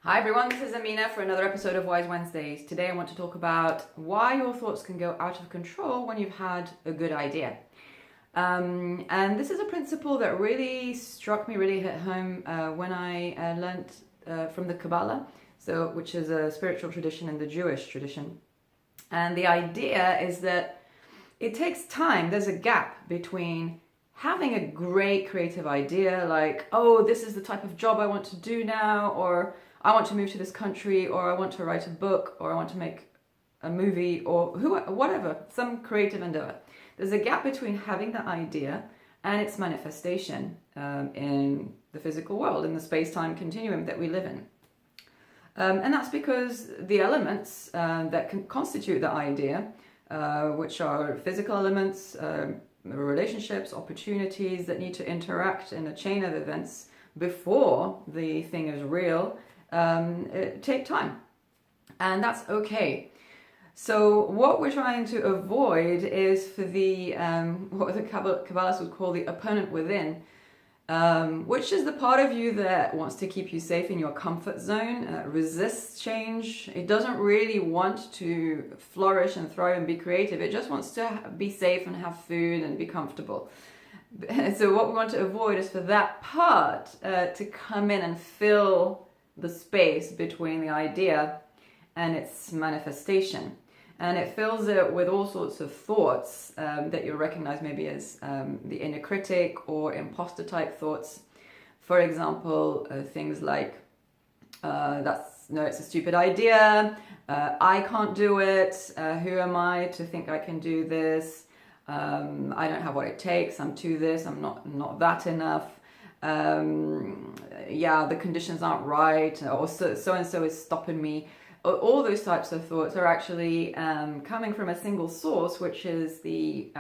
Hi everyone, this is Amina for another episode of Wise Wednesdays. Today I want to talk about why your thoughts can go out of control when you've had a good idea. And this is a principle that really struck me, really hit home when I learnt from the Kabbalah, which is a spiritual tradition in the Jewish tradition. And the idea is that it takes time. There's a gap between having a great creative idea, like, oh, this is the type of job I want to do now, or I want to move to this country, or I want to write a book, or I want to make a movie, or whatever, some creative endeavor. There's a gap between having that idea and its manifestation in the physical world, in the space-time continuum that we live in. And that's because the elements that can constitute the idea, which are physical elements, relationships, opportunities that need to interact in a chain of events before the thing is real, take time. And that's okay. So what we're trying to avoid is for the what the Kabbalists would call the opponent within, which is the part of you that wants to keep you safe in your comfort zone, resists change. It doesn't really want to flourish and thrive and be creative. It just wants to be safe and have food and be comfortable. So what we want to avoid is for that part to come in and fill the space between the idea and its manifestation. And it fills it with all sorts of thoughts that you'll recognize maybe as the inner critic or imposter type thoughts. For example, things like, it's a stupid idea, I can't do it, who am I to think I can do this, I don't have what it takes, I'm too this, I'm not that enough, the conditions aren't right, or so-and-so is stopping me. All those types of thoughts are actually coming from a single source, which is the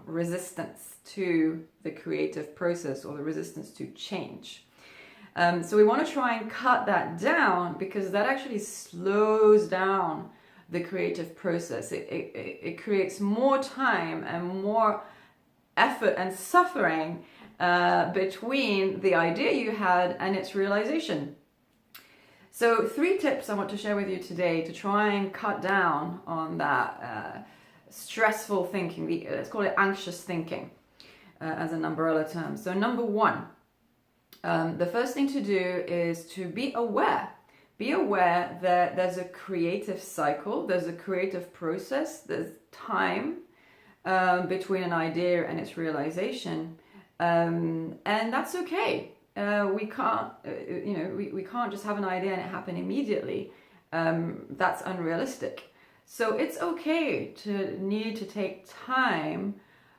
resistance to the creative process or the resistance to change. So we want to try and cut that down because that actually slows down the creative process. It creates more time and more effort and suffering between the idea you had and its realization. So 3 tips I want to share with you today to try and cut down on that stressful thinking, let's call it anxious thinking as an umbrella term. So number 1, the first thing to do is to be aware. Be aware that there's a creative cycle, there's a creative process, there's time between an idea and its realization, and that's okay. We can't, we can't just have an idea and it happen immediately. That's unrealistic. So it's okay to need to take time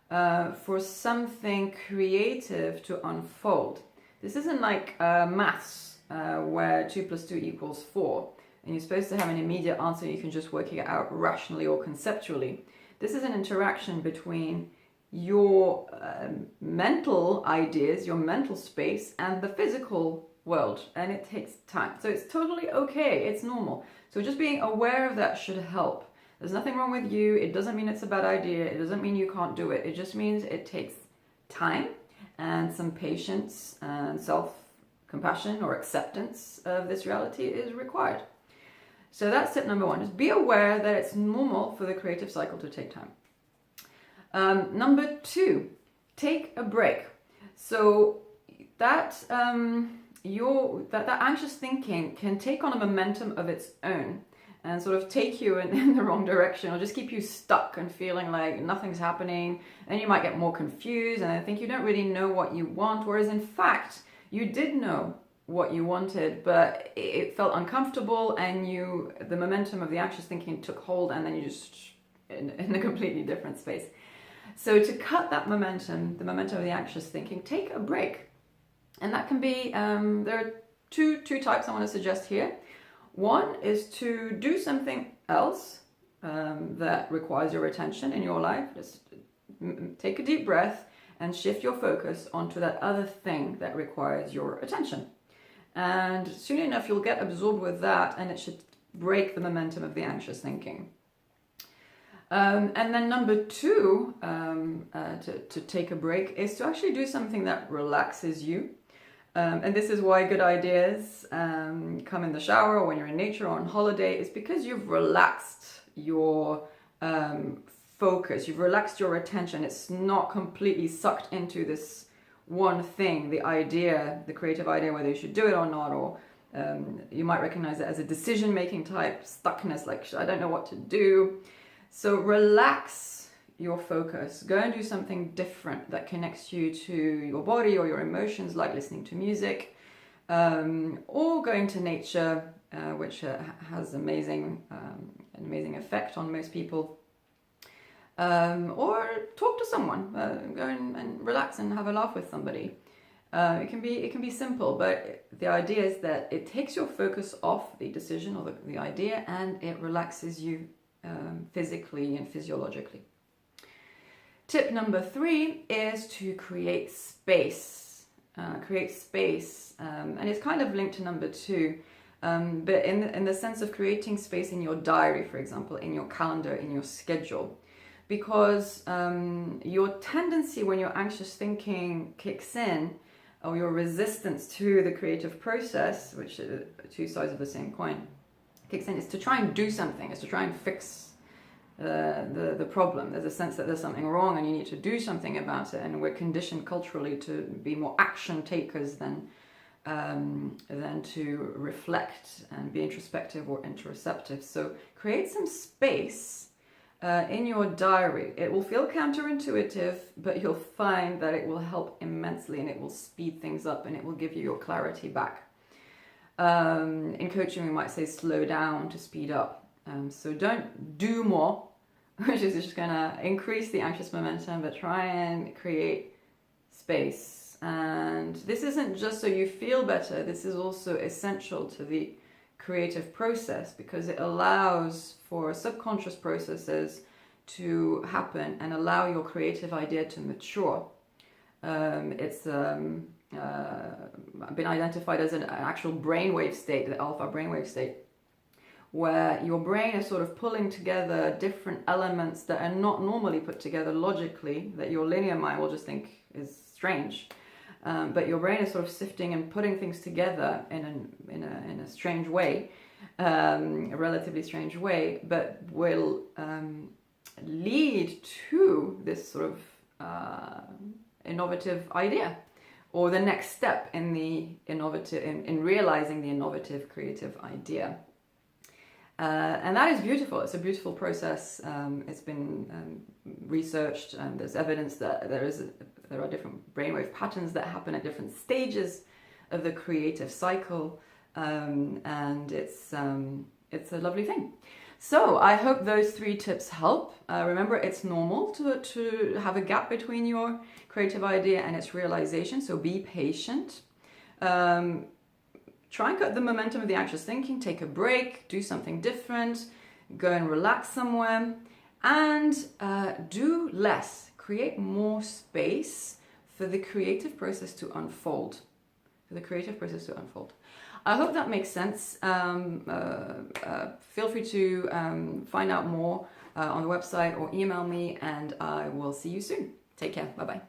for something creative to unfold. This isn't like maths where 2 + 2 = 4 and you're supposed to have an immediate answer. You can just work it out rationally or conceptually. This is an interaction between your mental ideas, your mental space, and the physical world, and it takes time. So it's totally okay, it's normal. So just being aware of that should help. There's nothing wrong with you. It doesn't mean it's a bad idea. It doesn't mean you can't do it. It just means it takes time and some patience and self-compassion or acceptance of this reality is required. So that's tip number 1. Just be aware that it's normal for the creative cycle to take time. Number 2, take a break. So that that anxious thinking can take on a momentum of its own and sort of take you in the wrong direction, or just keep you stuck and feeling like nothing's happening, and you might get more confused and I think you don't really know what you want, whereas in fact you did know what you wanted, but it felt uncomfortable and the momentum of the anxious thinking took hold, and then you just in a completely different space. So to cut that momentum, the momentum of the anxious thinking, take a break. And that can be, there are two types I want to suggest here. One is to do something else that requires your attention in your life. Just take a deep breath and shift your focus onto that other thing that requires your attention. And soon enough, you'll get absorbed with that, and it should break the momentum of the anxious thinking. And then number 2, to take a break, is to actually do something that relaxes you. And this is why good ideas come in the shower or when you're in nature or on holiday. It's because you've relaxed your focus, you've relaxed your attention. It's not completely sucked into this one thing, the idea, the creative idea, whether you should do it or not, or you might recognize it as a decision-making type stuckness, like I don't know what to do. So relax your focus. Go and do something different that connects you to your body or your emotions, like listening to music, or going to nature, which has an amazing effect on most people. Or talk to someone. Go and relax and have a laugh with somebody. It can be simple, but the idea is that it takes your focus off the decision or the idea, and it relaxes you physically and physiologically. Tip number 3 is to create space. And it's kind of linked to number 2, but in the sense of creating space in your diary, for example, in your calendar, in your schedule. Because your tendency when your anxious thinking kicks in, or your resistance to the creative process, which are two sides of the same coin, kicks in, is to try and do something, is to try and fix the problem. There's a sense that there's something wrong and you need to do something about it, and we're conditioned culturally to be more action takers than to reflect and be introspective or interoceptive. So create some space in your diary. It will feel counterintuitive, but you'll find that it will help immensely, and it will speed things up, and it will give you your clarity back. In coaching, we might say slow down to speed up. So don't do more, which is just going to increase the anxious momentum, but try and create space. And this isn't just so you feel better, this is also essential to the creative process, because it allows for subconscious processes to happen and allow your creative idea to mature. It's been identified as an actual brainwave state, the alpha brainwave state, where your brain is sort of pulling together different elements that are not normally put together logically, that your linear mind will just think is strange. But your brain is sort of sifting and putting things together in a strange way, a relatively strange way, but will lead to this sort of innovative idea, or the next step in the innovative in realizing the innovative creative idea. And that is beautiful. It's a beautiful process. It's been researched, and there's evidence that there are different brainwave patterns that happen at different stages of the creative cycle, and it's a lovely thing. So I hope those 3 tips help. Remember, it's normal to have a gap between your creative idea and its realization, so be patient. Try and cut the momentum of the anxious thinking, take a break, do something different, go and relax somewhere, and do less. Create more space for the creative process to unfold. I hope that makes sense. Feel free to find out more on the website or email me, and I will see you soon. Take care. Bye-bye.